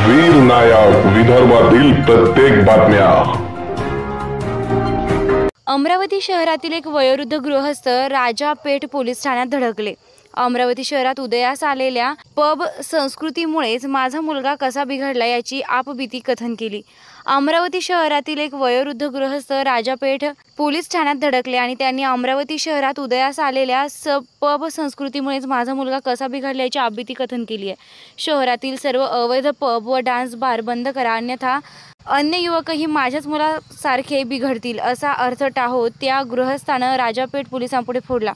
वीर नायक विदर्भातील प्रत्येक बातम्या। अमरावती शहरातील एक वयोवृद्ध गृहस्थ राजा पेठ पोलीस ठाण्यात धडकले। अमरावती शहरात उदयास आलेल्या पब संस्कृतीमुळेच माझा मुलगा कसा बिघडला याची आपबीती कथन केली। अमरावती शहरातील एक वयोवृद्ध गृहस्थ राजा पेठ पोलीस ठाण्यात धडकले आणि त्यांनी अमरावती शहरात उदयास आलेल्या पब संस्कृतीमुळेच माझा मुलगा कसा बिघडला याची आपबीती कथन केली आहे। शहरातील सर्व अवैध पब व डान्स बार बंद करा, अन्यथा अन्य युवकही माझ्याच मुलासारखे बिघडतील असा अर्थ टाहो त्या गृहस्थानं राजापेठ पोलिसांपुढे फोडला।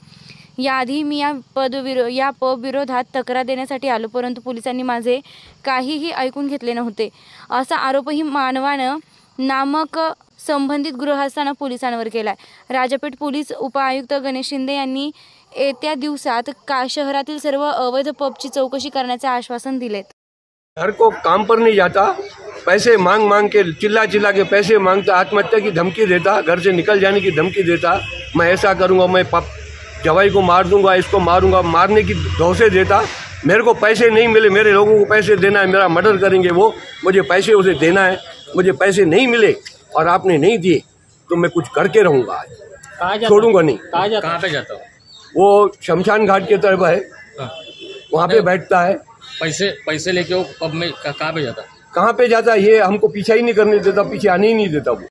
याआधी मी या पब विरोधात तक्रार देण्यासाठी आलो, परंतु पोलिसांनी माझे काहीही ऐकून घेतले नव्हते असा आरोपही मानवानं नामक संबंधित गृहस्थानं पोलिसांवर केलाय। राजापेठ पोलीस उपायुक्त गणेश शिंदे यांनी येत्या दिवसात शहरातील सर्व अवैध पबची चौकशी करण्याचे आश्वासन दिलेत। घर को काम पर नहीं जाता, पैसे मांग मांग के चिल्ला चिल्ला के पैसे मांगता, आत्महत्या की धमकी देता, घर से निकल जाने की धमकी देता, मैं ऐसा करूँगा, मैं जवाई को मार दूंगा, इसको मारूंगा, मारने की धौंसे देता। मेरे को पैसे नहीं मिले, मेरे लोगों को पैसे देना है, मेरा मर्डर करेंगे वो, मुझे पैसे उसे देना है, मुझे पैसे नहीं मिले और आपने नहीं दिए तो मैं कुछ करके रहूँगा, छोड़ूंगा नहीं। कहाँ पे जाता हो? वो शमशान घाट की तरफ है, वहाँ पे बैठता है। पैसे लेके वो पब में कहाँ पे जाता? कहाँ पे जाता है ये हमको पीछा ही नहीं करने देता, पीछे आने ही नहीं देता वो।